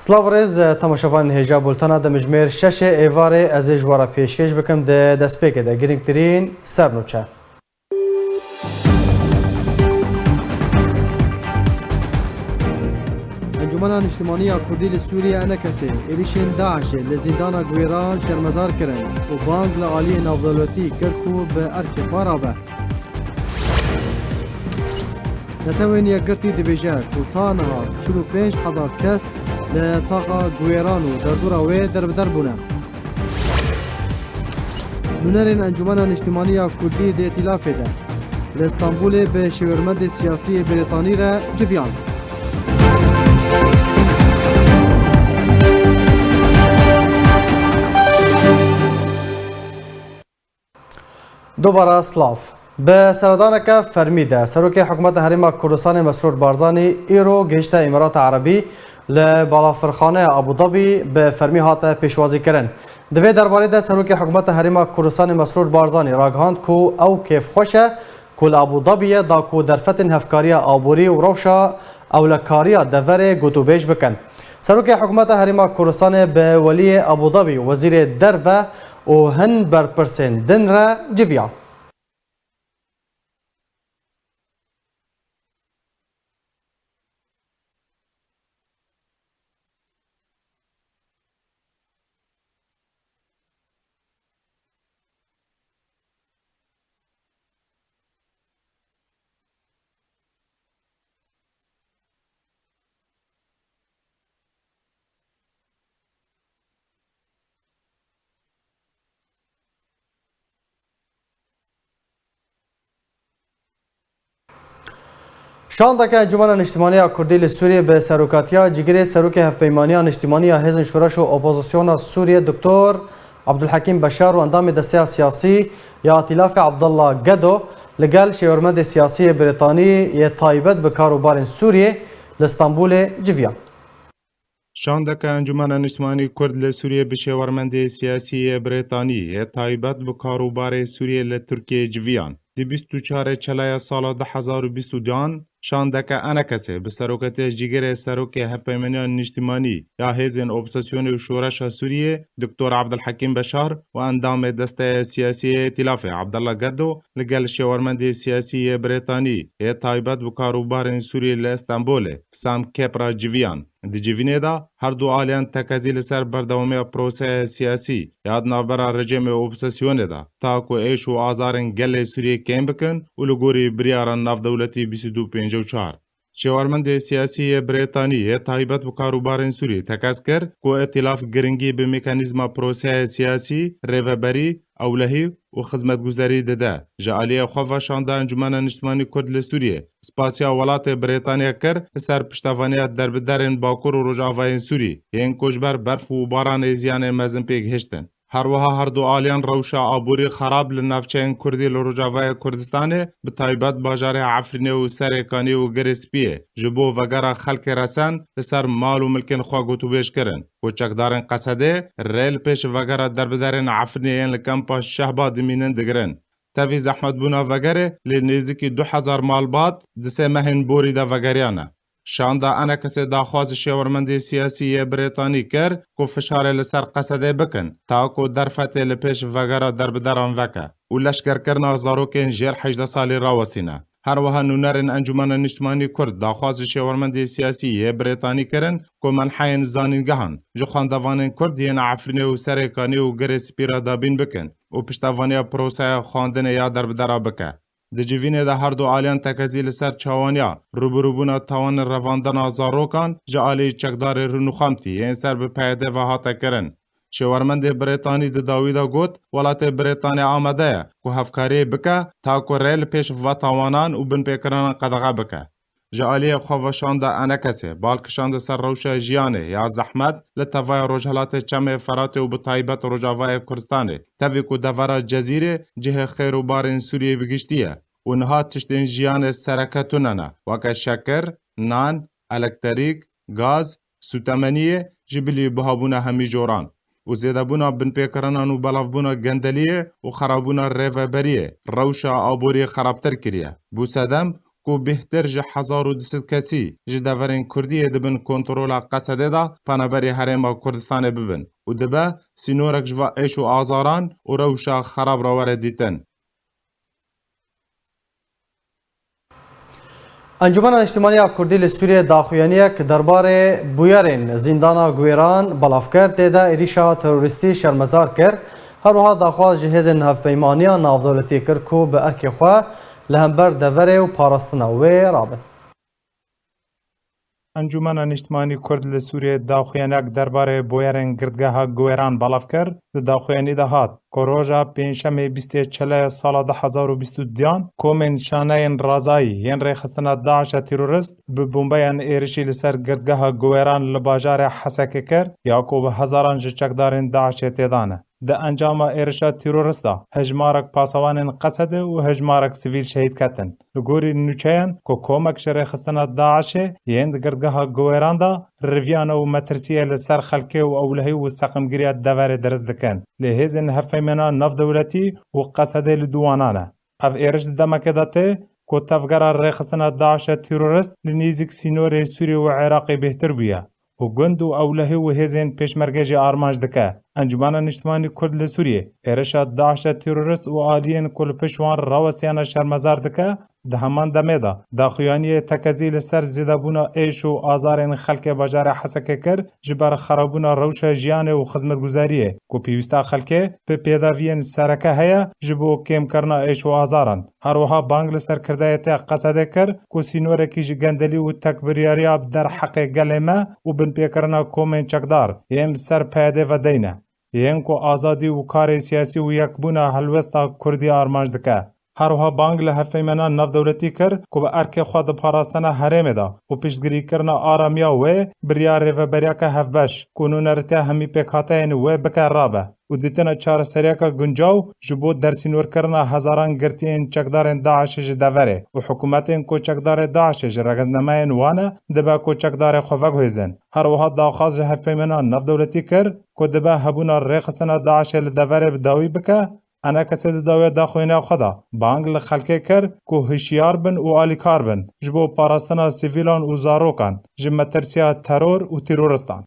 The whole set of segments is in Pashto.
سلاورز تماشاوان هجا بولتانا د مجمر شش ایوار از جوارا پیشکش بکم د دسپیک د گرینگترین سرنوچه انجمن اجتماعی کردی سوریه نکسه ایریشن داعش لزندان گویران شرمزار کرن و بانگ لعالی نافدولتی کرکو به ارک پارابه نتوین یکگرتی دبیجه کورتانها 45,000 کس لطاقة گویران و دردورا وی دربدر بونه. نونرین انجمن اجتماعی کردی د ائتلاف ده لإستانبول به شورمند سیاسی بریتانی را جویان. دوباره سلاف به سردانک فرمیده سروک حکومت حریم کردستان مسرور بارزانی ایرو گشت امارات عربی لبالافرخانه ابوظبی به فرمی هات پیشوازی کرن دوی درباره ده سروک حکومت حریم کردستان مسرور بارزانی راگهاند کو او کیف خوشه کل ابوظبی دا کو درفتن هفکاری آبوری و روشا اولکاری دوره گوتوبیش بکن سروک حکومت حریم کردستان به ولی ابوظبی وزیر درو و هن برپرسن دن را جویان شاندک انجمن اجتماعی کردی سوریه به سروکاتیا جگری سروک هفپیمانی اجتماعی حزب شورش و اپوزیسیون سوریه دکتر عبدالحکیم بشار و اندام دسته سیاسی یا ائتلاف عبدالله گدو لگل شورمند سیاسی بریتانی یه تایبت به کاروبار سوریه لإستانبول جویان شاندک انجمن اجتماعی کرد لسوریه به شورمند سیاسی بریتانی یه تایبت به کاروبار سوریه لترکیه جویان دی 24 چلای سال 2022 شاندک انکسه به سروکت جگر سروک هفپیمانی اجتماعی یا حزب اپوزیسیون و شورش سوریه دکتر عبدالحکیم بشار و اندام دسته سیاسی ائتلاف عبدالله گدو لگل شورمند سیاسی بریتانی یه تایبت به کاروبار سوریه لإستانبول سام کپرا جویان دی جوینه دا هر دو آلیان تکازیل سر بردومی پروسه سیاسی یاد نابرا رژیم اپوزیسیون دا تاکو ایش و آزارن گل سوریه کم بکن و لگوری بریاران ناف دولتی 2254 شورمند سیاسی بریتانی تایبت و کاروبار سوریه تکاز کرد که ائتلاف گرنگی به مکانیزم پروسه سیاسی ریوبری اولهی و خدمت گذاری داده جعلی خواه شانده انجمن اجتماعی کرد لسوریه سپاسیا ولات بریتانیا کر سر پشتوانیت در بدرین باکور و رجاوین سوری این کشبر برف و باران زیان مزن پیگ هشتن هر وها هر دو آلیان روشا آبوری خراب لنفچین کردی لرجاوای کردستانه به تایبت باجار عفرینه و سرکانی و گرسپیه جبو وگرا خلق رسن لسر مال و ملکن خواه گوتو بیش کرن و چکدارن قصده ریل پیش وگرا در بدرین عفرینه لکمپا شهبا دمینن دگرن تاوی زحمت بونا وگره لنزیکی 2000 مال باد دسه مهن بوری دا وگریانه شاندا انا کسی داخواز شورمند سیاسی بریتانی کر کو فشار لسر قصده بکن تا کو درفت لپیش وگرا در بدران وکه و لشکر کرنا زاروکین جیر 18 سالی راوسینه هر وها نونرن انجمن اجتماعی کرد داخواز شورمند سیاسی بریتانی کرن کو منحین زانینگهان جو خواندوانین کرد یین عفرینه و سرکانی و گرس پیرا دابین بکن و پشتوانی پروسه خواندن یا در بدرا بکه د جوینه د هر دو آلیان تکزیل سر چاوانیا روبروبونا تاوان رواندن زاروکان جعالی چکدار رنوخامتی این سر به پیده و هاته کرن شورمند بریتانی د داویدا گوت ولات بریتانی آمده که هفکاری بکه تا که ریل پیش و تاوانان و بن پیکران قدغه بکه جعالی خوابشان دا انکسه بالکشان دا سر روش جیانه یا زحمت لطوای روجهلات چم فرات و بطایبت روجاوای کرستانه تاوی که دورا جزیره جه خیر و بارین سوریه بگشتیه و نها تشتین جیان سرکتوننه وکه شکر، نان، الکتریک، گاز، سوتمنیه جبلی بهابونه همی جوران و زیده بونا بن پیکرانان و بلاف بونا گندلیه و خرابونا ریوبریه روشا آبوری خرابتر کریه بو سدم کو بهتر ji 1200 kesî ji deverên Kurdiyê dibin kontrola Qesedê da penaberê Herêma Kurdistanê bibin û dibe sînorek ji va êş û azaran û rewşa xerab re were dîtin. Encumena Niştimaniya Kurdî li Sûriyê daxuyaniyek derbarê bûyerên zîndana Guêran Balavkir tê de êrişa terorîstî şermezar kir. Her wiha daxwaz ji hêzên hevpeymaniya navdewletî kir ku bi erkê xwe li hember deverê û parastina wê rabin. Encumena Niştimanî Kurd li Sûriyê daxuyanek derbarê bûyerên girdgeha Guêran belav kir. Di daxuyanî de hat ku roja pênşemê bîstê çeleya sala 2022 komên şaneyên razayî yên rêxistina Daişa terorîst bi bombeyan êrişî li ser girdgeha Guêran li bajarê Hesekê kir ya ku bi hezaran ji çekdarên Daişê têdane. Di encama êrişa terorîst da hejmarek pasawanên Qesedê û hejmarek sivîl şehîd ketin. Li gorî nûçeyan ku komek ji rêxistina Daişê yên di girdgeha Guêran da riviyana û metirsiyê li ser xelkê û ewlehî û seqimgiriya deverê diriz dikin. Lê hêzên hevpeymena navdewletî û Qesedê li dûwanan e. Ev êriş di demekê de tê ku tevgera rêxistina Daişa terorîst li nêzik sînorê Sûrî û Iraqê bêhtir bûye û gund û ewlehî û hêzên pêşmerge jî armanc dike. Encumena Niştimanî Kurd li Sûriyê êrişa Daişa terorîst û aliyên ku li pişt wan rawestiyana şermezar dike di heman demê de daxuyaniyê tekezî li ser zêdebûna êş û azarên xelkê bajarê Hesekê kir ji ber xerabûna rewşa jiyanê û xizmetguzariyê ku pêwîsta xelkê bi pêdaviyên sereke heye ji bo kêmkirina êş û azaran. Her wiha bang li ser kirdeyê Qesedê kir ku sînorekî ji gendelî û tekbiryariya bi derheqê gelê me û binpêkirina komên çekdar yên bi ser peyedê vedeyne. Yên ku azadî û karê siyasî û yekbûna helwesta Kurdî armanc dike. Her wiha bang li hevpeymena navdewletî kir ku bi erkê xwe di parastina herêmê da û piştgirîkirina aramiya wê biriya rêveberiyeka hevbeş ku nûnerîtiya hemî pêkhateyên wê bike rabe û dîtina çareseriyeka guncaw ji bo dersînorkirina hezaran girtiyên çekdarên Daişê ji deverê û hikûmetên ku çekdarê Daişê ji regiznameyên wan e dibe ku çekdarê xwe veguhêzin. Her wiha daxwaz ji hevpeymena navdewletî kir ku dibe hebûna rêxistina Daişê li deverê bi dawî bike. Ena kesê di dawiya daxuyîna xwe da bang li xelkê kir ku hişyar bin û alîkar bin ji bo parastina sivîlan û zarokan ji metirsiya teror û terorîstan.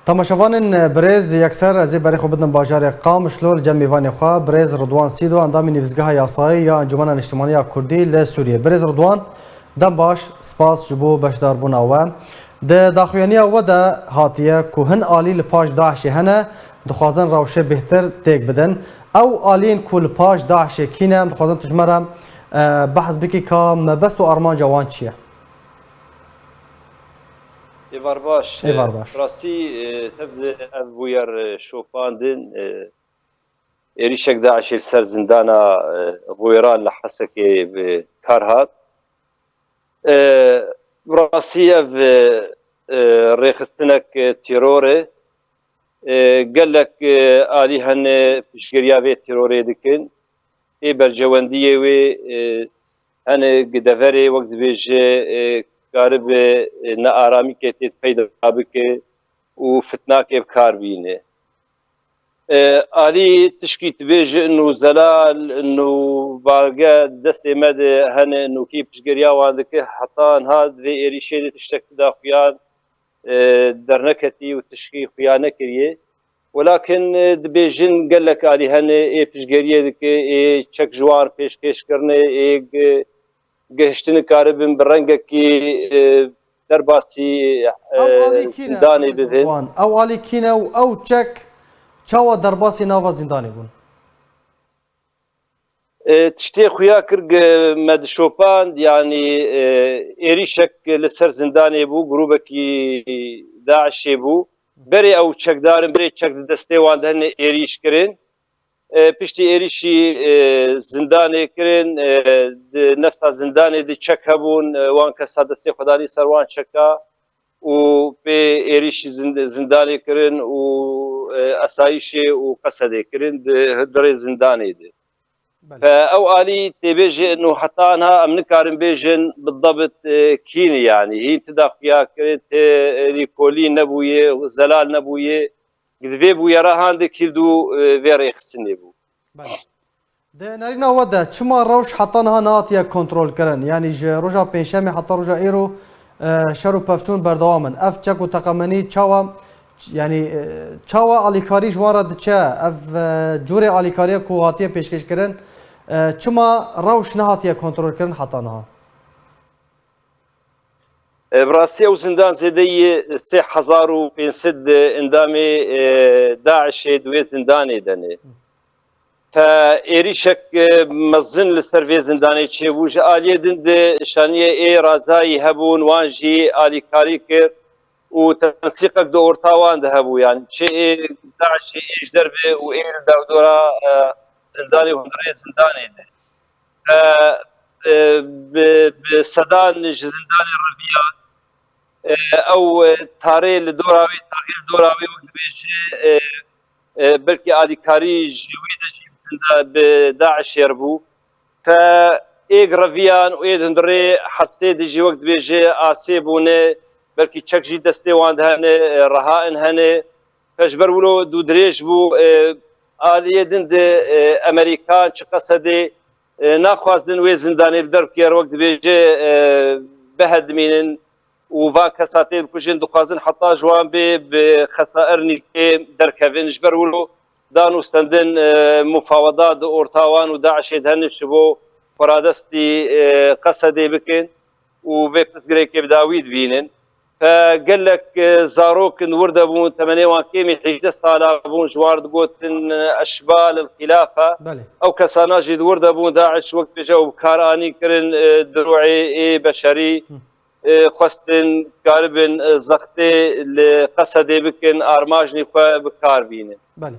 Temaşevanên birêz yekser ez ê berê xwe bidin bajarê Qam şlor cem mêvanê xwe birêz Ridwan Sîdo endamî nivîzgeha yasayî ya Encumena Niştimaniya Kurdî li Sûriyê. Birêz Ridwan dem baş spas ji bo beşdarbûna we. Di daxuyaniya we de hatiye ku hin alî li paş Daişê hene dixwazin rewşê bêhtir têk bidin. Ew aliyên ku li paş Daişê kîne em dixwazin tu ji me re behs bikî ka mebest û armanca wan çi ye? Êvar baş. Êvar baş. Rastî ev bûyer şopandin êrişek Daişê li ser zindana Guêran li Hesekê bi kar hat. Rastî ev rêxistinek terorê gelek alî hene piştgiriya vê terorê dikin. Ê bercewendiyê wê hene deverê wek dibêje karibe nearamîkê tê peyda bike û fitnakê bi kar bîne. Alî tişkî dibêje nû zelal nû balge destê me de hene nûkî piştgiriya wan dike heta niha vê êrişê de tiştek daxuyan derneketî û tişkî xuya nekiriye. Welakin dibêjin gelek alî hene ê piştgeriyê dike ê çek ji wan pêşkêşkirine ê gihiştinê karibin bi rengekî derbasî zindanê bidin. Ew alî kîne û ew çek çawa derbasî nava zindanê bûn? Tiştê xuya kir me dişopand yanî êrişek li ser zindanê bû grûpekî Daişê bû. Berê ew çekdarin berê çek di destê wan de hene êrîş kirin. Piştî êrişî zindanê kirin di nefsa zindanê de çek hebûn wan kesa destê xwedanî ser wan çeka û pê êrişî zindanê kirin û esayîşê û Qesedê kirin di dirê zindanê de. Ew alî têbêje nû heta niha em nikarin bêjin bidebit kîn yanî hîn ti daxuya kirin tê lîkolî nebûye zelal nebûye. Divê bûyera hande kîld û vê rêxistinê bû. ده نارينا ودا چما روش حتى نها ناتيا كنترول كرن يعني روجا بينشامي حتى روجا ايرو شرو پفتون بردوامن اف چکو تقمنی چاوا يعني چاوا آلیکاری جوارا دچه اف جوری آلیکاری کو هاتیه پیشکش کرن چما روش نهاتیه کنترل کرن حتی نها براسي او زندان زيدي 3500 اندامي داعش دوي زنداني دني فإيريشك مزن لسرفي زنداني تشيبوش آلية دند شانية اي رازاي هبون وانجي آلي كاريكر وتنسيقك دو ارتاوان دهبو يعني شيء داعش ايش دربي وايل دورا زنداني وهندري زنداني ده بسدان زنداني الربيع او تاري لدوراوي تاريخ دوراوي وكبيجي بلكي آلي كاري جويدة بداعش يربو فايق رفيان وايد هندري حتى ديجي وقت بيجي آسيبونه بلكي تشك جي دستي واند هني رهائن هني فاجبر ولو دو دريج بو آلية دند أمريكان قصدي ناخوازن وي زنداني بدرب كير وقت بيجي بهد مينن وفا كساتي بكوجين دخوازن حتى جوان بخسائر نيكي دركفين جبر ولو دانو استندن مفاوضات اورتاوان وداعش هن شبو فرادستي قصدي بكن وفيكس جريكي بداويد بينن فقال لك زاروك ورده بون 8 كيمي حجه صاله بون جوارد قوتن اشبال الخلافه بله. او كساناجي ورده بون داعش وقت جو كاراني كرن دروعي بشري خستن قالبن زختي لقصدي بكن ارماجني بكار بينن بله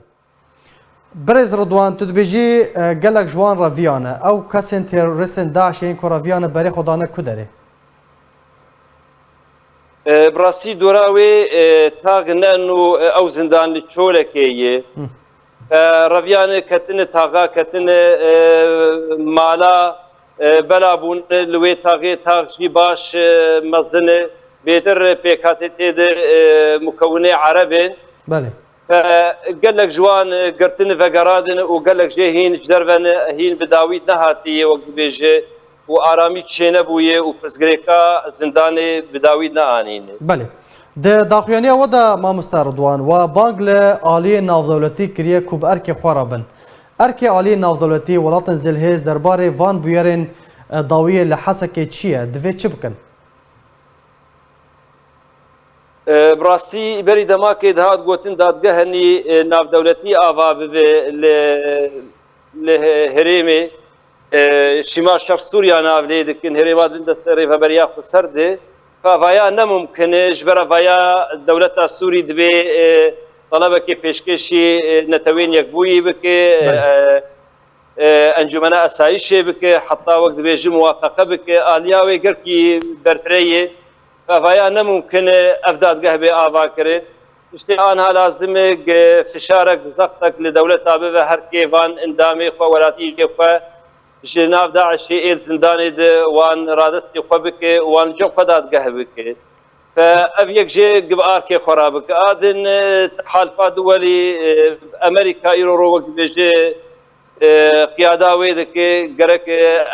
برز رضوان تدبيجي قال لك جوان رافيانا او كاسن تيروريستن داعش ينكو رافيانا بري خدانا كدري براسي دوراوي تاغنا انه او زندان لتشولكيه رافيان كتن تاغا كتن مالا بلابون لوي تاغي تاغشي باش مزنه بيتر بيكاتي مكونه عربين بله فقال لك جوان قرتن فقرادن وقال لك جي هين جدرفن هين بداويد نهاتي وقت بيجي وآرامی چینه بویه و پرسگریکا زندان بداوید نآنینه. بله. ده داخویانی ودا ما مستردوان و بانگ لعالی نافدولتی کریه کوب ارک خورابن. ارک عالی نافدولتی ولاتن زلهز درباره وان بیارن داویه لحسک چیه؟ دوی چی بکن؟ براستی بری دماغ دهات گوتن دادگاه هنی نافدولتی آوا به لهریمه شمال شرق سوريا نافلي لكن هريبات دستري فبريا خسرده فايا نممكن جبر فايا الدولة السوري دبي طلبك بيشكشي نتوين يكبوي بك انجمنا اسايشي بك حتى وقت بيجي موافقه بك الياوي قركي برتريه فايا نممكن افداد قهبي افاكره اشتغالها لازم فشارك ضغطك لدولة ابي هر كيفان اندامي خوالاتي جناب داعش إيل زنداني ده وان رادستي خبك وان جو قداد قهبك فأبيك جي قبار كي خرابك آدن تحالفات دولي أمريكا إيرو وقت بيجي قيادة ويدك قرك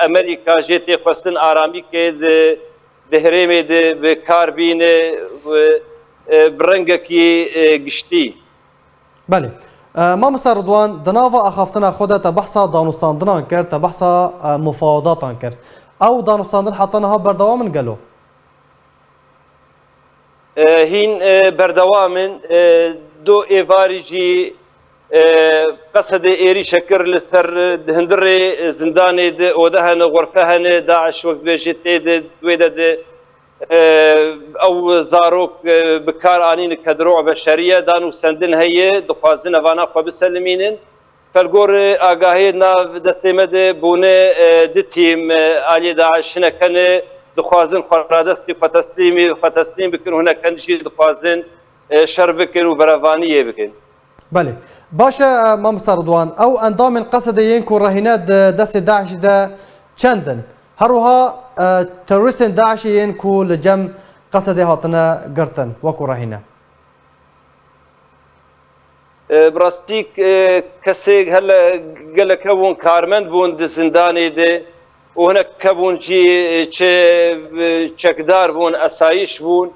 أمريكا جيتي خصن آرامي كي دهريمي ده بكاربين برنگكي قشتي بله ما مستر رضوان دنافا اخافتنا خودها تبحثا دانوستاندنا كر تبحثا مفاوضات كر او دانوستاندن حطناها بردوام قالوا هين بردوام دو ايفاريجي قصد ايري شكر لسر هندري زنداني ودهن غرفهن داعش وقت بيجي دويدد او زاروك بكار انين كدروع بشريه دانو سندن هي دخوازن افانا خو بسلمينن فالجور اگاهينا دسمد بونه دتيم علي داعش كان دخوازن خرادستي فتسليم بكن هنا كان شي دخوازن شربكن وبرافانيه بكن بله باشا ما مستر رضوان او اندام قصد ينكو رهينات دست داعش ده چندن هروها تروریستن داعشیین کو لجم قصد هاتنا قرتن وکو رهینه براستی کەسێک هەر لە گەلەکە بوون کارمەند بوون زیندانێ دێ و هەنە کەبوون چەکدار بوون ئەسایش بوون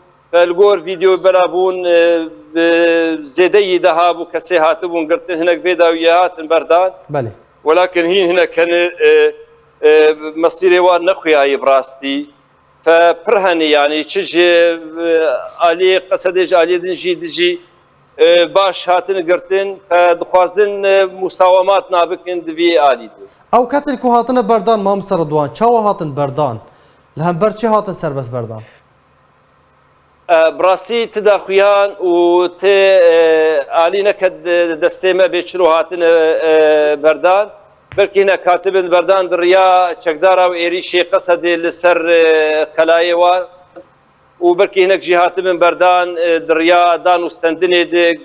لەگۆر ڤیدیۆ بەرا بوون زێدەی دەها بوو کەسێ هاتە بوون گرتن هەنێک بێداویە هاتن بەردان وەلاکن هین هەنەکەن مەسیرێ وان نەخویایی بڕاستی پڕ هەنی یانی چژ ئالێ قەسەدێژ ئالێ دنجی دژی باش هاتن گرتن دخوازن مساوامات نابکن دوی ئالی دو ئەو کەسێک و هاتنە بەردان مام سەردوان چاوە هاتن بەردان لە هەمبەر چی هاتن سەربەست بەردان براستی تداخویان و تێ ئالی نەکەت دەستێمە بێچرۆ هاتن بەردان بەلکینە کاتبن بەردان دڕیا چەکدارا و ئێریشێ قەسەدێ لەسەر خەلایەوە و بەلکی هەنێک ژی هاتبن بەردان دڕیا دان و ستەندنێ دێک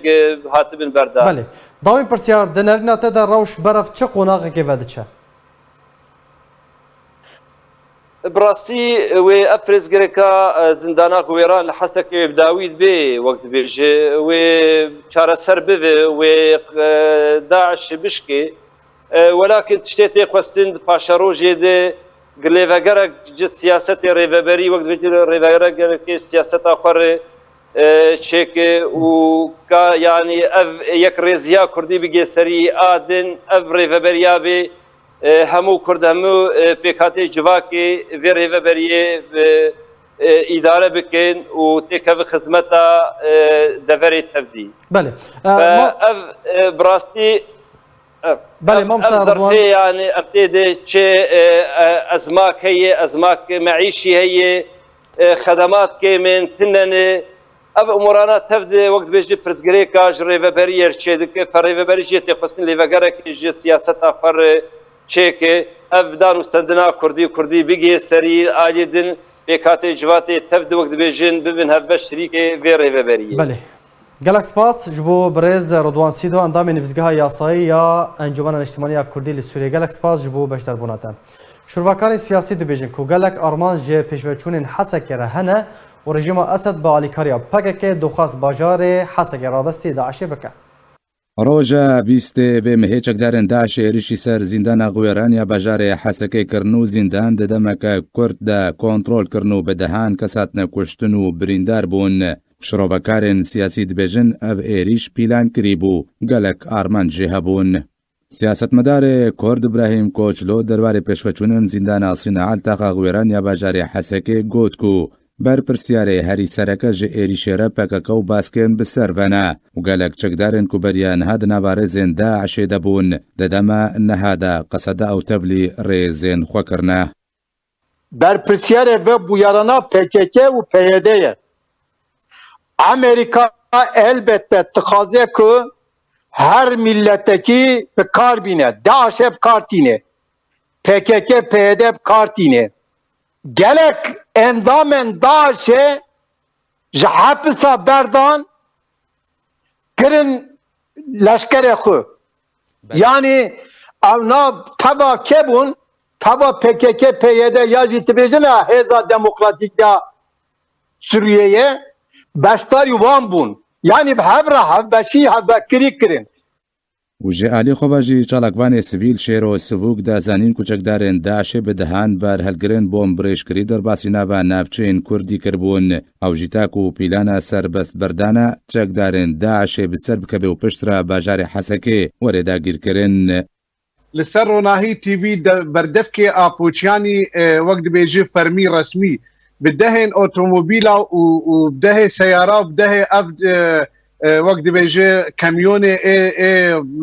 هاتبن بەردان بەێ داوین پرسیار دەنەرینە تێدا ڕەوش بەرەف چه قۆناغێکی ڤەدچە براستی وێ ئەپرێزگەرێکە زیندانا وێران لە حەسەکێ بداویت بێ وەک بێژێ وێ چارەسەر ببێ وێ داعش بشکێ وەلاکن تشتێ تێخوەستن پاشە ڕۆژێ دێ گلێڤەگەرە سیاسەتی ڕێڤەبەری وەک ڕێڤەگەرەکێ سیاسەتا خوەڕێ چێکێ و یانی ئەv یەک ڕێزیا کوردی بگێ سەری ئادن ئەv ڕێڤەبەریا بێ هەموو کورد هەموو پێکاتێ جواکێ vê rêveberiyê îdare bikin û têkeve xizmeta deverê tevdî ev birastî zerfê yani ev tê de çê ezmak heye ezmak meîşî heye xedemat kêmên tinenê ev umurana tev de wek dibêjî pirsgirêka ji rêveberiyê çê dike ferrêveberî jê têxwestin lêvegerekê ji siyaseta xwe çêke ev dan û stendina Kurdî bigê serî alî din pêkatê civatê tev de wek dibêjin bibin hevbeş şerîkê vê rêveberiyê. Belê. Gelek spas ji bo birêz Redwan Sîdo endamê nivîzgeha yasayî ya Encûmena Niştimaniya Kurdî li Sûriyê gelek spas ji bo beşdarbûna te. Şurvakarên siyasî dibêjin ku gelek arman ji pêşveçûnên Hesekê re hene û rejîma Esed bi alîkariya PKK dixwast bajarê Hesekê radestî Daişê bike. Roja bîstê vê mihêçekdarên Daişê êrişî ser zîndana Gwêraniya bajarê Hesekê kirin û zîndan di demeke Kurd de kontrol kirin û bi dehan kes hatine kuştin û birîndar bûn. Şirovekarên siyasî dibêjin ev êriş pîlan kirî bû gelek arman jê hebûn. Siyasetmedarê Kurd İbrahîm Koçlo derbarê pêşveçûnên zîndana Sîna Altaxa Gwêraniya bajarê Hesekê got ku ber pirsyarê herî sereke ji êrişê re PKK û baskên bi ser vene û gelek çekdarên ku beriya niha di nava rêzên Daişê de bûn di dema niha de qeseda ew tevlî rêzên xwe kirine. Berpirsyarê ve bûyarana PKK û PYD ye. Amerîka elbette dixwaze ku her milletekî bi kar bîne. Daişê bi kar tîne. PKK PYD bi kar tîne. Gelek endamên Daişê ji hepisa berdan kirin leşkerê xwe. Yani ew nav teva kê bûn? Teva PKK PYD ya jî dibêjin Hêza Demokratîk ya Sûriyeyê beşdarî wan bûn. Yani bi hev re hevbeşî hevvekirî kirin. û ji alî xwe ve jî çalakvanê sivîl şêr û sivûk de zanîn ku çekdarên Daişê bi dihan berhelgirên bombirêşkirî derbasî nava navçeyên Kurdî kirbûn. Ew jî tak û pîlana serbestberdana çekdarên Daişê bi ser bikeve û piştre bajarê Hesekê were dagîrkirin. Li ser ronahî TV berdevkê apûçiyanî wek dibêjî fermî resmî bi dehên otomobîla û dehê seyara bi dehê ev wek dibêjî kamyonê ê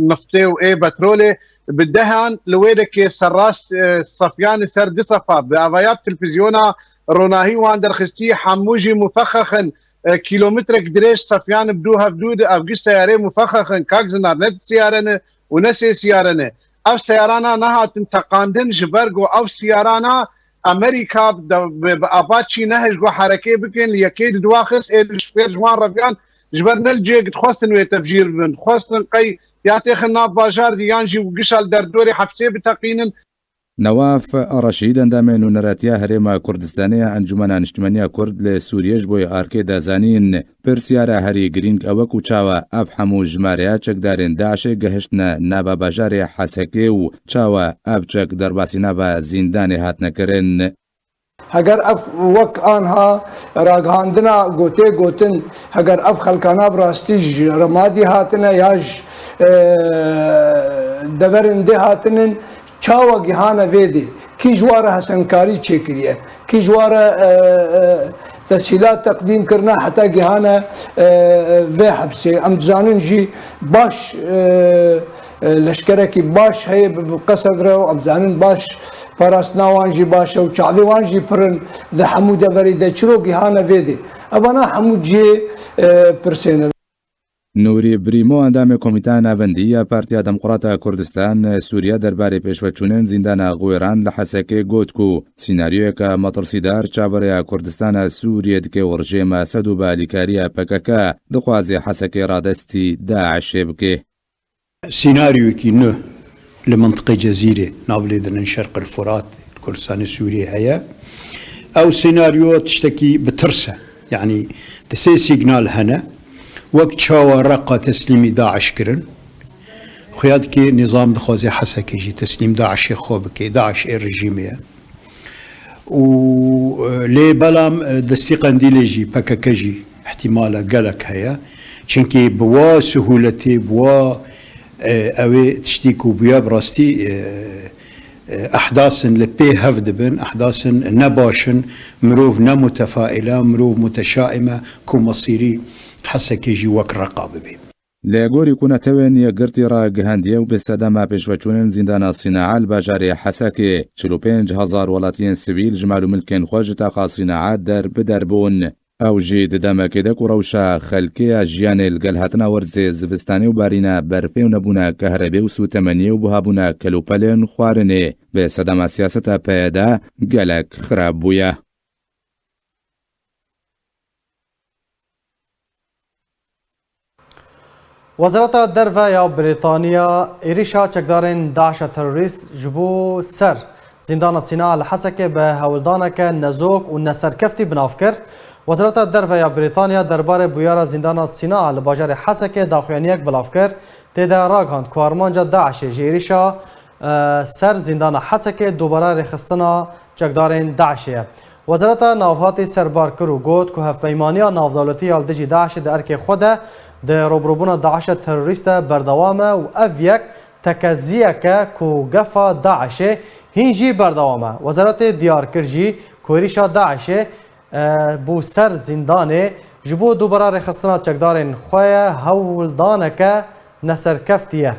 niftê û ê petrolê bi dehan li wêrekê serrast sefyanê ser di sefa bi avaya televîzyona ronahî wan derxistî hemû jî mufexexin kîlometrek dirêj sefyan bi dû hevdû de ev giş seyarê mufexexin kak zinar ne siyarene û ne sê siyarene ev seyarana nehatin teqandin ji ber got ev siyarana Amerîka bi avaçî nehêj got herekê bikin li yekê di duaxis ê li pêr ji wan reviyan ji ber nelciyê dixwastin wê tevjîr bibin dixwastin qey ya têxin nav bajar yan jî gişal derdorê hepsê biteqînin نواف رشید اندامه نونراتیا هرما کردستانیا انجمن انجمنیا کرد لسوریج بوی آرکی دازانین پرسیاره هری گرینگ اوک و چاوا اف همو جماریا چکدارین داعش گهشتنا نابا باجار حسکی و چاوا اف چک درباسی نابا زندان هات نکرن. اگر اف وک آنها راگهاندنا گوتن اگر اف خلکانا براستی رمادی هاتنه یاج دورنده هاتنن چاوا گهانه ویدی کی جواره حسنکاری چکریه کی جواره تسهیلات تقدیم کرنا حتی گهانه و حبسه ام زانن جی باش لشکره کی باش هی بقصر رو ام زانن باش پاراستنا وانجی باشه و چعوی وانجی پرن ده حمود وری ده چرو گهانه ویدی ابانا حمود جی پرسینه. نوری بریمو اندام کمیته نوندی پارتیا دموکراتا کردستان سوریا درباره پیشوچونن زندان غویران لحسکه گوت کو سیناریو که مترسیدار چاوریا کردستان سوریه دکه ورژیم اسد و بالیکاریا پکک دخوازی حسکه رادستی داعش بکه. سيناريو كي نو لمنطقة جزيرة نابلدن شرق الفرات كردستان سوريا هي أو سيناريو تشتكي بترسة يعني تسي سيجنال هنا وقت شاوى رقة تسليم داعش كرن خيادك نظام دخوازي حسكي جي تسليم داعش خوبك داعش الرجيمية ولي بلام دستي قنديلي جي بككجي احتمالا قالك هيا چنكي بوا سهولتي بوا اوي تشتيكو بيا براستي احداث لبي هفد بن احداث نباشن مروف نمتفائله مروف متشائمه كو مصيري حسكي جي وك رقابه بي لغوري كنا توين يغرتي را گهنديه و بسدما پیشوچونن زندان صناعه الباجاري حسكي 45,000 ولاتين سيفيل جمالو ملكن خوج تاقا صناعه در بدربون او جي ددما كده كروشا خلقي جيان القلهاتنا ورزي زفستاني وبارينا برفي ونبونا كهربي وسو تمني وبهابونا كلوبالين خوارني بسدما سياسة پيدا قلق خراب بويا. وزارت درفه یا بریتانیا ایریشا چکدارین داعش تروریست جبو سر زندان سیناء الحسکه به هولدانک نزوک و نسرکفتی بناف کرد. وزارت درفه یا بریتانیا درباره بویار زندان سیناء لباجار حسکه داخویانیک بلاف کرد تیده راگاند که ارمانجا داعش ایریشا سر زندان حسکه دوباره رخستنا چکدارین داعشیه. وزارت نافهاتی سربار کرو گوت که هفپیمانی نافدولتی آلدجی داعش در ارک خود در روبروبون داعش تروریست بردوامه و اویک تکزیه که گفا داعش هینجی بردوامه. وزارت دیار کرجی کوریشا داعش بو سر زندانه جبو دوباره رخصتنا چکدارین خواه هولدانه که نسر کفتیه.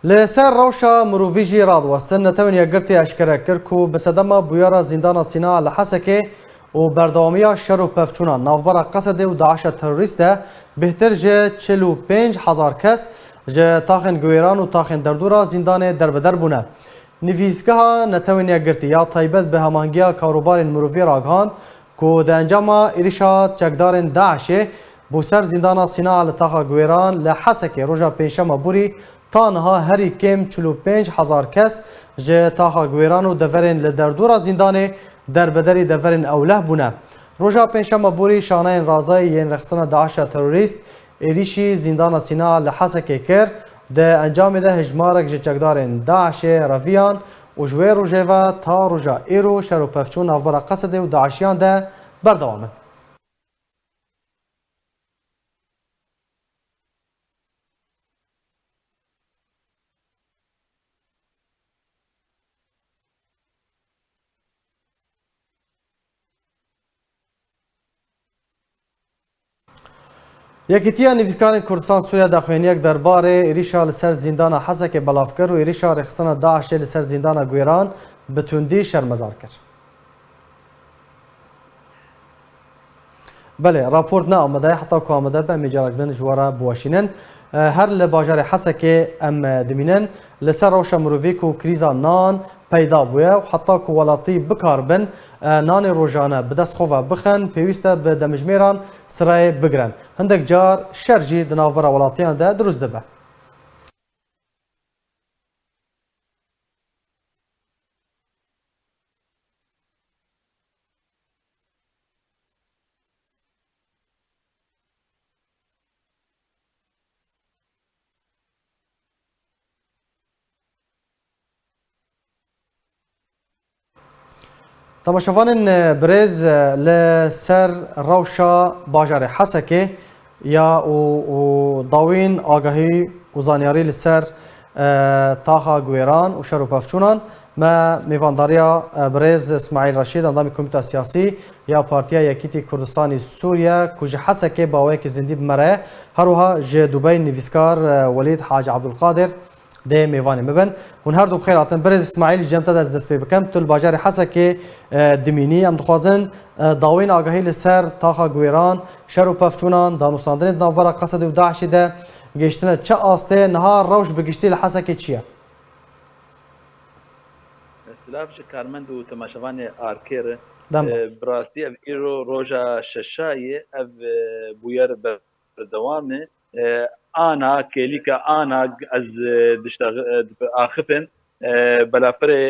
لسر روشا مروفيجي رادوستن نتوين يقرتي اشكرا كركو بسدما بويارا زندان سيناء لحسكي و بردواميا شرو پفچونا نافبرا قصد و داعش تروریست بهتر جه 45,000 کس جه تاخن گویران و تاخن دردورا زندان دربدر بونه. نویزگاه نتوین یگرتی یا طایبت به همانگیا کاروبار مروفی راگهاند که ده انجام ایریشا چکدارن داعشه بوسر زندان سیناء لتاخا گویران لحسکی روژا پنجشنبه بوری تانها هری کم 45,000 کس جه تاخا گویران و دفرین لدردورا زندان دربدری دفرین اوله بونه. روژا پنجشنبه بوری شانین رازای ین رخصتنا داعش تروریست ایریشی زندان سیناء لحسکی کرد ده انجام ده هجمارک جه چکدارن داعش رویان و جوی روژه تا روژا ایرو شرو پفچون افبرا قصد و داعشیان ده بردوامن. یکیتیا نویسکان کردستان سوریه داخوینیک درباره ایریشا لسر زندان حسک بلافکر و ایریشا رخصتنا داعش لسر زندان گویران به تندی شرمزار کرد. بله راپورت نه آمده حتی که آمده به میجارکدن جواره بواشینن هر لباجار حسک ام دمینن لسر روشا مروفیک و کریزا نان پیدا بووە و حتا کو وڵاتی بکاربن نانی ڕۆژانە بدەستخۆڤە بخەن پێویستە بە دەمژمێران سرایە بگرن هەندێک جار شەرجی دناوبەرە وڵاتیاندا دروست دەبە. تماشاوانên birêz li ser rewşa bajarê Hesekê ya û dawîn agahî û zanyarî li ser taxa guêran û şer û pevçûnan me mêvandariya birêz İsmaîl Reşîd endamê Komîta Siyasî ya Partiya Yekîtî Kurdistanê Sûriye ku ji Hesekê bawayekî zindî bimere herwiha ji Dubey nivîskar Welîd Hacı Abdulqadir دê mêvanê me bin hûn her du bi xêr hatin birêz İsmaîl cem te ez dest pê bikim tu li bajarê Hesekê dimînî em dixwazin dawên agahî li ser taxa guêran şer û pevçûnan danûstandinê navbera Qesedê û Daişê de gêştine çi astê niha rewş bi giştî li Hesekê çi ye? Silav ji karmend û temaşevanê Arkêr bi rastî ev îro roja şeşayê ev bûyer berdewam e ana kêlîka ana ez axifin belafirê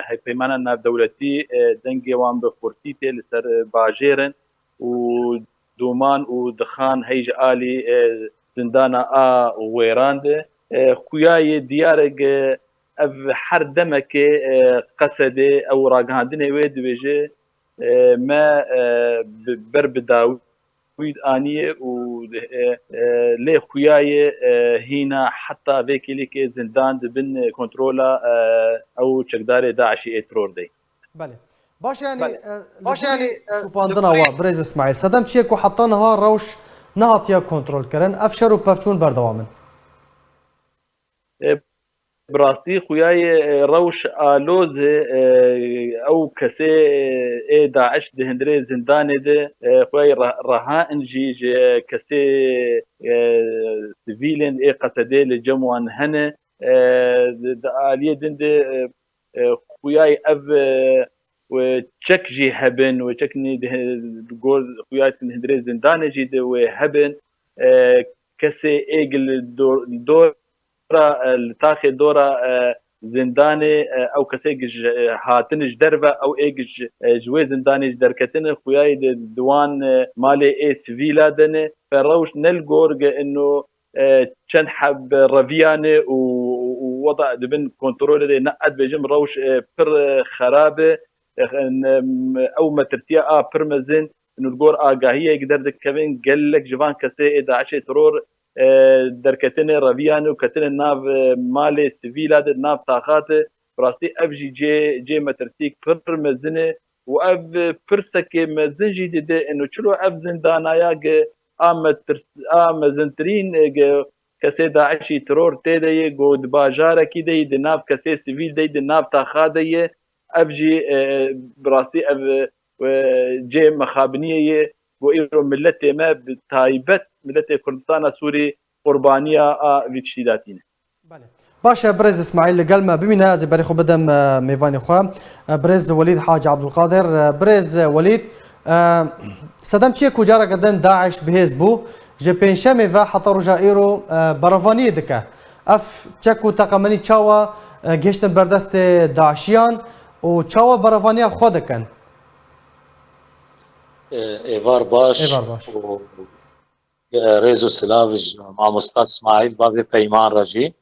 heypeymana navdewletî dengê wan bi xurtî tê li ser bajêrin û dûman û dixan hey ji alî zindana a wêran de xuyayê diyarek ev her demekê Qesedê ew ragihandinê wê dibêje me ber bi dawî آنیه و لی خویای هینا حتی وکیلی که زندان دبن کنترل او چکدار داعشی اترور دی. بله. باش یعنی سوپاندنا و برز اسماعیل صدام چیه که حتی نها روش نهاتیا کنترل کردن افشار و پفچون بردوامن. براستی خویای روش آلوز او کسی داعش دهندره زندان ده خویای رها انجی کسی سیویلن قصده لجموان هنه آلیه دنده خویای او و چک جی هبن و چک نی گور خویای دهندره زندان جی ده و هبن کسی ایگل دور تاخي دورة زنداني او كسي هاتنج دربه او ايج جوي زنداني دركتن خوياي دوان مالي اي سيفيلا دني فروش نلقورج انه كان حب رافياني ووضع دبن كنترول دي نقد بجم روش بر خرابه او مترسيا برمزن انه الجور اگاهيه يقدر كمان قال لك جوان كسي داعش ترور دركتن رافيانو كتن ناف مالي سيفيلا د ناف طاقات براستي اف جي مترسيك پر مزنه و اف پرسك مزنجي دي انه چلو اف زندانايا ام زنترين كسي داعشي ترور تيدي گود باجار كي دي ناف كسي سيفيل دي ناف طاقات دي اف جي براستي اف جي مخابنيه و ایرو ملت ما بتایبت ملت کردستان سوری قربانیا وی تشدیداتینه. بله. باشه برز اسماعیل لگل ما ببینه از برای خو بدم میوانی خو برز ولید حاج عبدالقادر برز ولید صدام چیه کجا را قدن داعش بهز بو جپنشمه و حتی رجا ایرو بروانی دکه اف چکو تقمنی چاوا گشتن بردست داعشیان و چاوا بروانی خود کن ايفار باش ريزو سلاوج مع مستاذ اسماعيل بابي بيمان رجي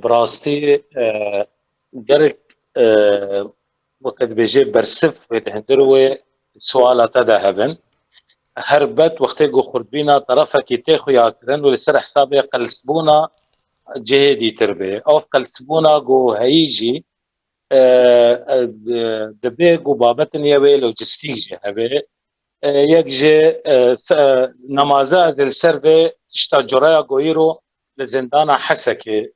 براستي جرك وقت بيجي برسف وتهندروي سؤال تذهبن هربت وقت جو خربينا طرفك تاخو ياكرن ولسر حسابي قلسبونا جهدي تربي او قلسبونا جو هيجي دبیگ و بابتن یوی لوجستیک جه هبه یک جه نمازه دل سر به اشتا جرایا گویی رو لزندان حسکه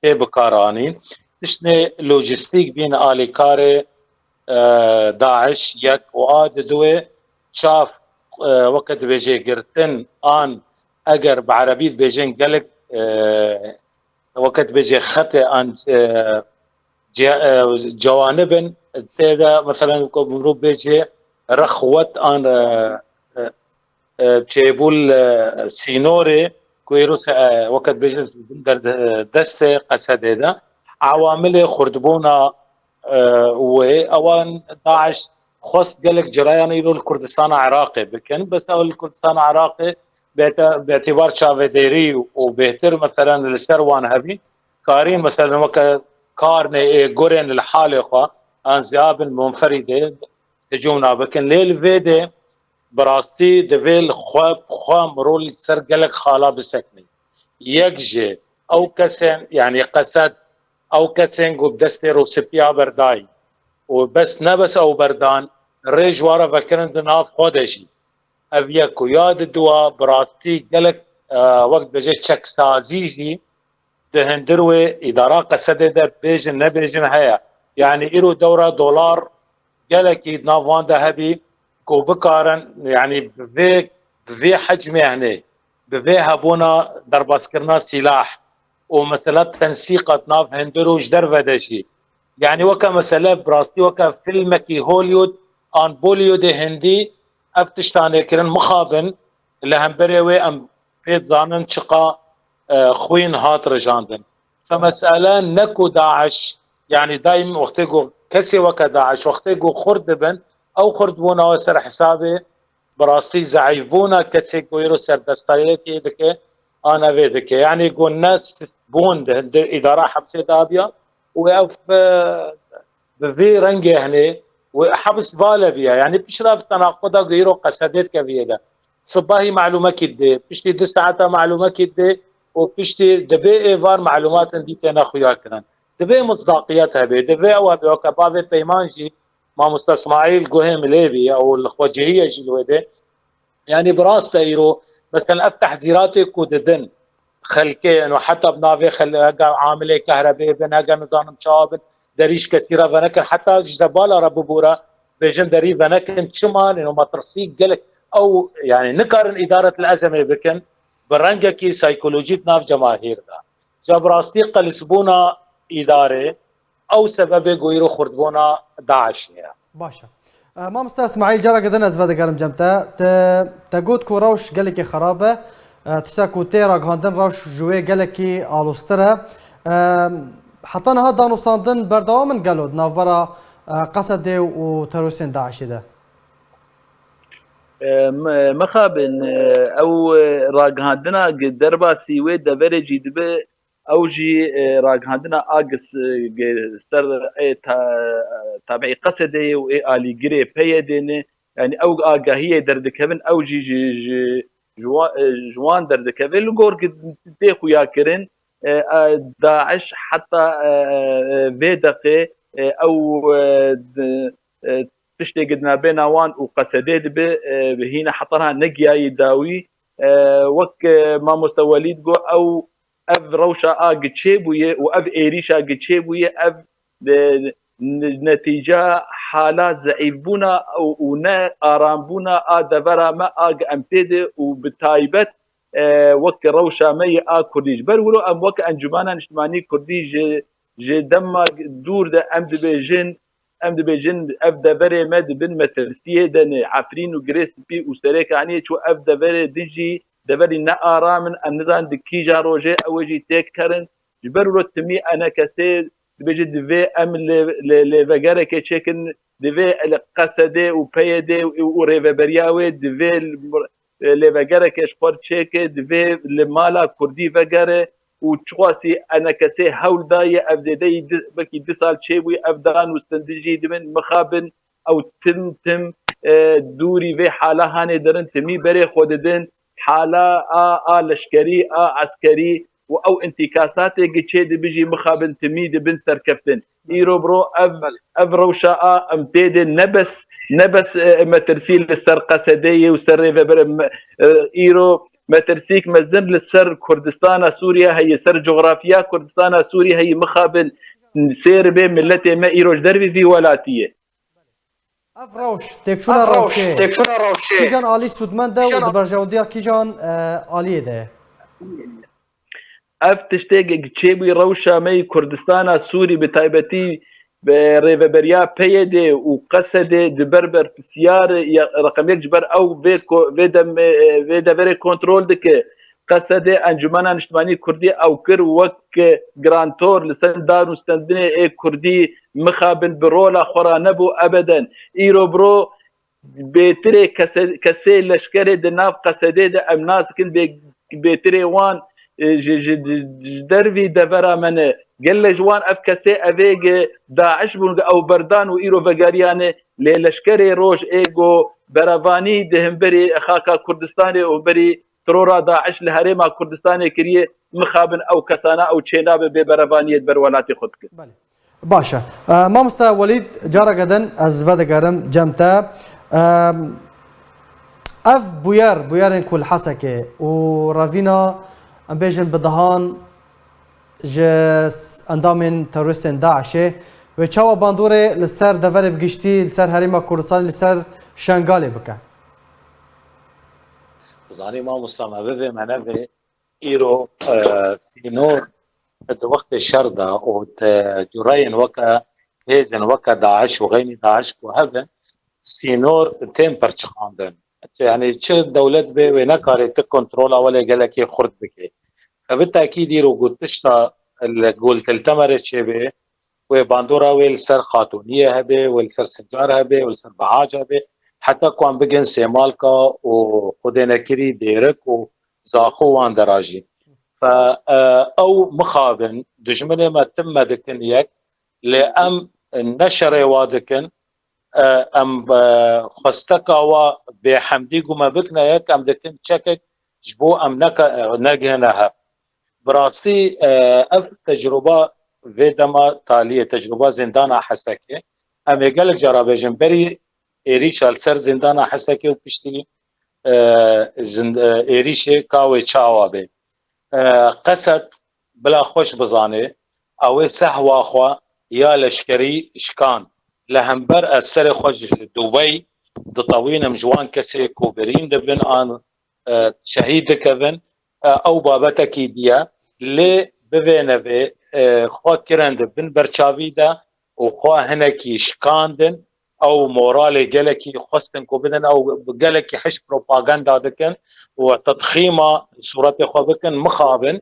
تی بکارانی تشنه لوجستیک بین آلی کار داعش یک و آد دوه شاف وقت بیجه گرتن آن اگر بعربیت بیجن گلک وقت بیجه خط آن جوانب تيدا مثلا مرو بيجي رخوت ان تشيبول سينوري كويروس وقت بيجي دسته قصد هذا عوامل خردبونا واوان داعش خص قالك جريان يلو الكردستان عراقي بكن بس او الكردستان عراقي باعتبار شافديري وبيهتر مثلا السروان هبي كارين مثلا وقت كارني جورين الحالقه ان زياب منفرده تجونا بكن ليل فيدي براستي دفيل خوام رول سر قالك خالا بسكني يكجي او كسن يعني قصد او كسن قو بدستي روسبيا برداي وبس نبس او بردان ريج ورا فكرن دناف خودشي افيكو ياد الدواء براستي قالك وقت بجي تشك سازيجي دهندروي اداره قصد ده بيجن نبيجن هيا يعني ايرو دوره دولار قالك نافان ذهبي كو بكارن يعني بفي حجم يعني بفي هبونا درباسكرنا سلاح ومثلا تنسيقات ناف هندرو جدر فدشي يعني وكا مسألة براستي وكا فيلمكي هوليود ان بوليود هندي ابتشتاني كرن مخابن لهم بريوي ام بيت زانن شقا خوين هات رجاندن فمسألة نكو داعش يعني دايم وقتيقو كسي وكا داعش وقتيقو خردبن او خردبونا وسر حسابي براستي زعيفونا كسي كويرو سر دستايتي بكي انا فيدك يعني يقول ناس بون اداره حبسه دابيا وقف بفي رنجه هني وحبس باله بيها يعني بشرب تناقضها غيره قصدت كبيره صباحي معلومه كده بشتي 9 ساعات معلومه كده وبشتي دبي ايفار معلومات عندي انا اخويا كان دبي مصداقيتها دبي او كباب بيمانجي ما مستر اسماعيل قهم ليبي او الخوجيه جلوده يعني براس تايرو مثلا افتح زيراتي كوددن خلكي انه حتى بنافي خل عامله كهرباء بناقه نظام مشابه دريش كثيره فنكن حتى جزباله رب بورا بيجن دري فنكن شمان انه مترسيق قلك او يعني نقارن اداره الازمه بكن برنجكي سايكولوجيت ناف جماهير دا جاب راستي قلسبونا اداره او سبب غيرو خردبونا داعش يعني باشا ما مستر اسماعيل جرى قدنا زفاد قرم جمتا تقود كو روش قالك خرابه تساكو تيرا غاندن روش جوي قالك الوسترا حطنا هذا نصاندن بردوام قالود نافبرا قصد وتروسين داعش ده مخابن او راغاندنا دربا سيوي دبري جيدبه او جي راغاندنا اجس ستر تابعي قصدي و الي جري بيدن يعني او اگاهيه دردكبن او جي جوان دردكبن لغور دي خويا كرن داعش حتى فيدقه او تشتي قدنا بينا وان وقصديد بهنا حطنا نقيا يداوي وك ما مستوليد جو او اف روشا اج تشيبويه واف ايريشا اج تشيبويه اف نتيجه حالات زعيبونا ونا ارامبونا ادبرا ما اج امبيد وبتايبت وك روشا مي كرديج بل ولو ام وك انجمانا اجتماعي كرديج جي دم دور ده ام دبيجن اف دبري مد بن مترسيه دن عفرين وجريس بي وسريك يعني شو اف دبري دجي دبري نقارا من النظام دكي جاروجي اوجي تكرن جبروا تمي انا كسي دبيجي دفي ام لفجارة كيتشيكن دفي القصدي وبيدي وريفبرياوي دفي لفجارة كيشبر تشيك دفي لمالا كردي فجارة وتشواسي انا كسي هول داي افزيدي بكي دسال تشيوي افدان وستندجي دمن مخابن او تم دوري في حاله هاني درن تمي بري خوددن حاله لشكري عسكري او انتكاسات جيتشي بيجي مخابن تمي دبن سركفتن ايرو برو اف روشا امتيد نبس مترسيل السرقه سديه وسر ايرو مترسيك مزن للسر كردستان سوريا هي سر جغرافيا كردستان سوريا هي مخابن سير بين ملتي ما ايروش دربي في ولاتيه افروش تكشونا روشي كيجان آلي سودمن ده ودبرجاون ديا كيجان آلي ده اف تشتێک چێبووی ڕەوشامەی کوردستانە سووری بە تایبەتی ڕێڤەبەریا پێیە دێ و قەسە دێ دبەر بەرپرسیار ڕقمێک جبەر ئەو vê deverê kontrol dike قەسە دێ ئەنجومەنا نیشتمانی کوردی ئەو کرد وەک گرانتۆر لەسەر دانوستاندنê ê کوردی mixabin bi rola xwe ra nebû ebeden îro biro bêtirê kesê leşkerê di nav qesedê de em nas dikin bêtirê wan ji dervî devera me ne gelek ji wan ev kesê evê Daeş bûn ew berdan û îro vegeriyane lê leşkerê roj ê got berevanî di hemberî xaka Kurdistanê û berî terora Daeş li herêma Kurdistanê kiriye mixabin ew kesana ew çênabe bê berevaniyê ber welatê xwe dikin. باشە مامۆستا وەلید جارێکە دەن ئەس vedigerim cem te ev bûyerên ku li Hesekê û revîna em bêjin bi dihan ji endamên terorîstên Daişê wê çawa bandorê li ser deverê bigiştî li ser herêma Kurdistanê li ser Şengalê bike. Zanî mamosta me bivê me nevê îro sînor di wextê şer de û cureyên weke hêzên weke Daeş û xeynî Daeş ku hevin sînor tên perçixandin. Yani çi dewlet bê wê nekarê ti kontrola welê gelekê xurt bike. Bi tekîd îro got tişta gultiltemerê çêbê wê bandora wê li ser Xatuniyê hebe wê li ser Sincar hebe wê li ser Bihac hebe heta ku em bigin Sêmalka û xwedê nekirî dêrik û zaxo wan derajî. Ew mixabin dijminê me tim me dikin yek lê em neşerê wa dikin em xwesteka wa bêhemdî û me bikine yek em dikin çekek ji bo em negihine hev. Bi rastî ev tecrüba vê dema taliyê tecrüba zindana Hesekê em ê gelek cara bêjin berî êrîşa li ser zindana Hesekê û piştî êrîşê ka wê çawa bê. Qesed bila xweş bizanê ew ê sehwa xwe ya leşkerî şikan li hember ez serê xwe ji Dubey ditewînim ji wan kesê ku birîn dibin an şehîd dikevin ew babetekî diye lê bivê nevê xwe kirin dibin berçavî de û xwe hinekî şikandin ew moralê gelekî xwestin ku bidin ew gelekî hiş propaganda dikin û tedxîma suretê xwe bikin mixabin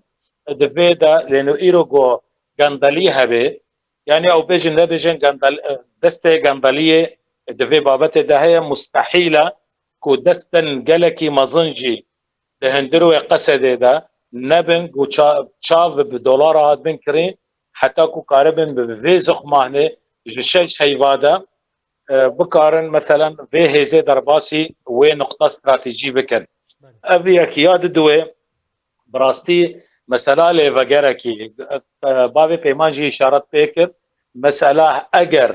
divê de lêno îro got gendelî hebe yani ew bêjin nebêjin destê gendeliyê divê babetê de heye mustehîl e ku destin gelekî mezin jî di hindir wê qesedê de nebin û çav bi dolara hat bin kirîn heta ku karibin bi vê zixmanê ji şeş heyva de bikarin meselen vê hêzê derbasî wê nuqta stratejî bikin. Ev yekiya didiwê bi rastî mesela lêvegerekî bavê peyman jî îşaret pê kir mesela eger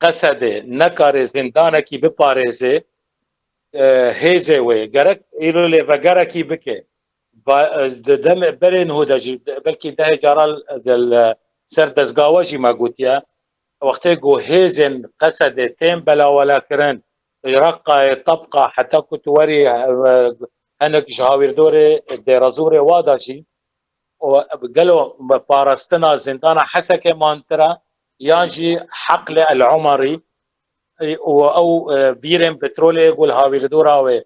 qesedê nekarê zindanekî biparêzê hêzê wê gerek îro lêvegerekî bike di demê berên hû de jî belkî dehê cara ser dezgawa jî me gotiye wextê got hêzên qesedê tên belawelekirin reqayê tebqa heta ku tu werî hinek ji hawîrdorê dêrazorê wa da jî gelo parastina zindana Hesekê mantira yan jî Heqlê El Umerî û ew bîrên petrolê gul hawîrdora wê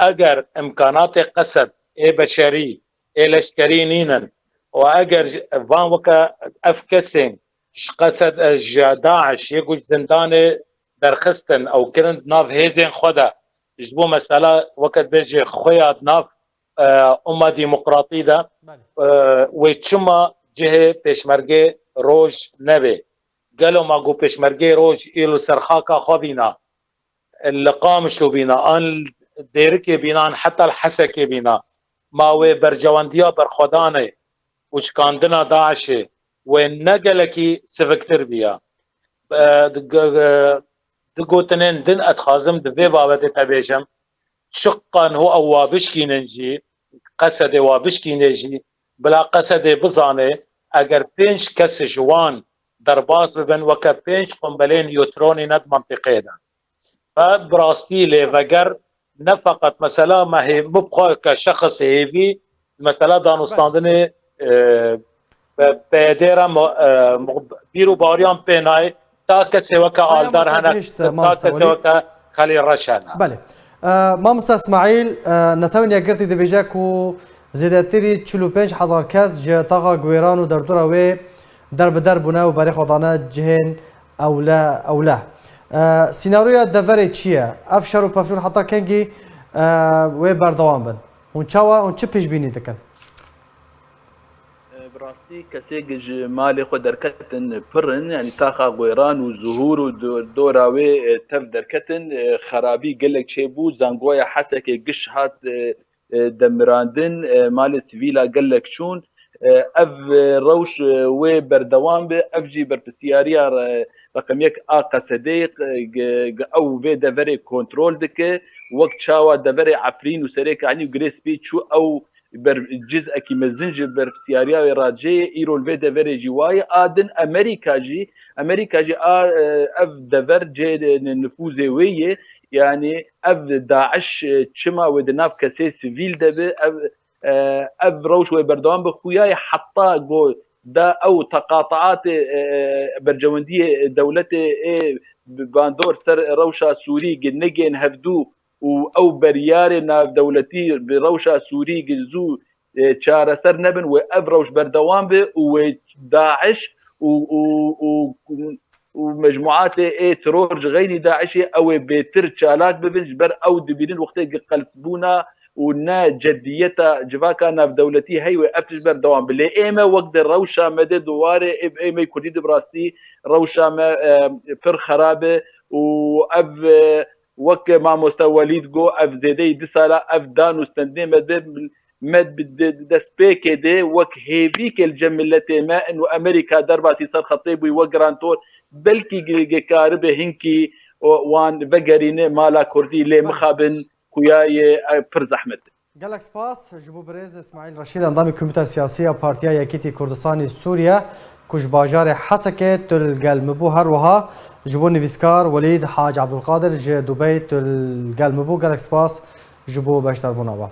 eger imkanatê qesed ê beşerî ê leşkerî nînin û eger van weke ev kesên ji qesed ji Daeş yê ku zindanê derxistin ew kirin nav hêzên xwe de ji bo mesela weket bêjê xweya nav umma demokratî de wê çima cihê pêşmergê roj nebe gelo ma got pêşmergê roj îro ser xaka xwe bîna li Qamişlo bîna an dêrikê bînan heta li Hesekê bîna ma wê bercewendiya berxwedanê û şikandina Daişê wê ne gelekî siviktir bîya digotinên din etxazim di vê babetê te bêjim şiqan hû ew wa bişkînin jî qesedê wa bişkînê jî bila qesedê bizanê eger 5 kes ji wan derbas bibin weke 5 qumbelên newtronî net mantiqê de bi rastî lêveger ne feqet mesela me bixwe ke şexs hêvî mesela danûstandinê بيديرا بيرو باوريان بيناي تا كسي وكا آلدار هناك تا كسي وكا خلي رشانا بله مامستا اسماعیل نتوانیا گرتی دبیجه کو زیادتری 45,000 کس جه تاقا گویران و دردورا و در بدر بونه و برای خودانه جهن اوله سینارویا دوره چیه؟ افشار و پفشور حتی کنگی و بردوان بن اون چه پیش بینی دکن؟ براستی کسی گج مال خود درکتن پرن یعنی تاخا غویران و ظهور و دوراوی تف درکتن خرابی گلک چه بود زنگوی حسک گش هات دمراندن مال سیویلا گلک چون اف روش و بردوام به اف جی برپسیاریا رقم یک آقا صدیق او و دوره کنترول دکه وقت شاوه دوره عفرین و سریک عنی و گریس بی چو او بر جزء کی مزنج بر سیاریا راجی ایرول و دوره جوای آدن امریکا جی اف دوره جه نفوذ ویه يعني اف داعش چما ودناف كسي سيفيل دبه اف روش وبردوان بخوياي حطا جو دا او تقاطعات برجونديه دولته باندور سر روشا سوري نجين هفدو او بريار ناف دولتي بروشا سوري جزو چار سر نبن واف روش بردوان به وداعش ومجموعات ترور غير داعشي او بيتر تشالاك ببنج بر او دبيرين وقت قلسبونا ونا جديتا جفاكا ناف دولتي هي وافتش بر دوام بلي ايما وقت الروشا مدى دواره ايما كردي براستي روشا ما فر خرابه واف وك مع مستوى وليد جو اف زيدي دسالا اف دانو ستندي مد دسبيك دي وك هيفيك الجملتي ما انه امريكا درباسي صار خطيب وجرانتور بلكي كاربه هنكي وان بقرينه مالا كردي لي مخابن كوياي فرز احمد گلک سپاس جبو برز اسماعیل رشید اندام کمیته سیاسی پارتیا یکیتی کردستانی سوریه کش باجار حسکه تل گلمبو هر وها جبو نویسکار ولید حاج عبدالقادر ج دبی تل گلمبو گلک سپاس جبو بشتر بوناوا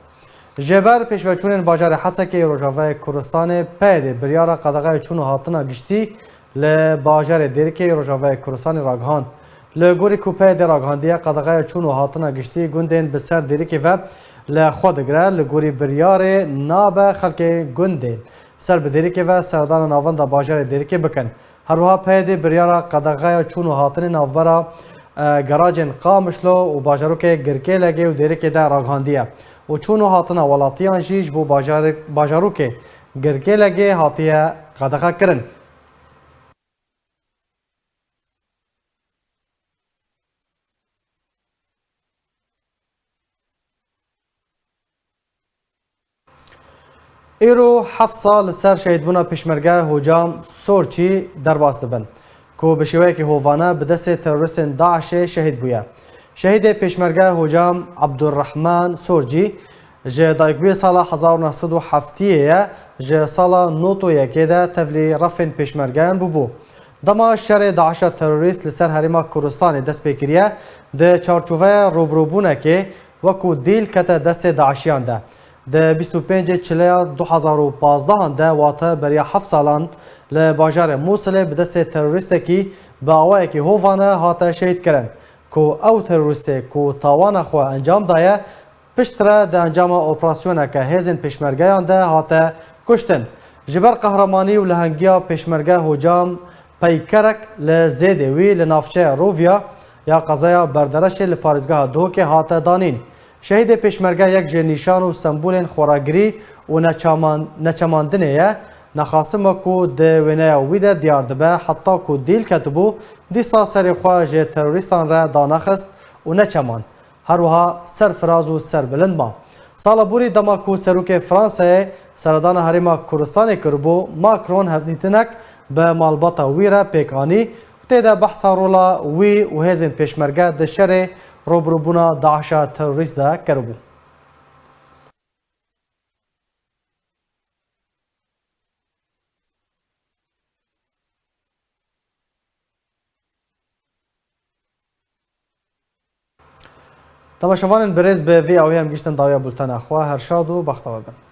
جبر پیشوچون باجار حسکه روجاوه کردستان پید بریارا قدغه چون هاتنا گشتی ل باجار دیرکی روجاوه کردستان راگهان لگوری کوپه در راگهاندیه قدغه چون هاتنا گشتی گندین بسر دیرکی و لخود گره لگوری بریار ناب خلک گندین سر بدیرکی و سردان ناوند باجار دیرکی بکن هروها پید بریارا قدغه چون هاتن ناوبرا گراجن قامشلو و باجارو که گرکی لگه و دیرکی در راگهاندیه و چون هاتنا ولاتیان جیج بو باجارو که گرکی لگه هاتیه قدغه کرن ایرو 7 سال سر شهید بونا پیشمرگه هجام سورچی درباس دبن که به شیوه که هوانه به دست تروریست داعش شهید بویه شهید پیشمرگه هجام عبدالرحمن سورجی جه دایگوی سال 1907 جه سال نوتو یکی ده تفلی رفن پیشمرگه ببو دما شر داعش تروریست لسر حریم کردستان دست بکریه ده چارچوبه روبروبونه که وکو دیل کت دست داعشیان ده ده 25 چلیا 2015 ده واته بریا 7 سالان لباجار موصل به دست تروریست کی با اوای کی هوانه هاته شهید کرن کو او تروریست کو تاوان خو انجام دایه پشتره ده انجام اپراسیون که هزن پیشمرگیان ده هاته کشتن جبر قهرمانی و لهنگیا پیشمرگه هجام پیکرک لزیدوی لنافچه روویا یا قضایا بردرش لپارزگاه دو که هاته دانین شهید پیشمرگه یک جنیشان و سمبول خوراگری و نچماندنه نخاسم کو ده ونیا ویده دیار دبه حتی کو دیل کتبو دیسا سر خواه جه تروریستان را دانخست و نچمان هروها سر فراز و سر بلند ما سال بوری دما کو سروک فرانسه سردان حریم کردستان کربو ماکرون هفدیتنک به مالباتا وی را پیکانی و تیده بحثا رولا وی و هزین پیشمرگه ده شر روبروبونا داعش تروریست ده کربو تماشاوان برز به وی اوی هم گشتن داویا بولتن اخواه هر شاد و بختور بن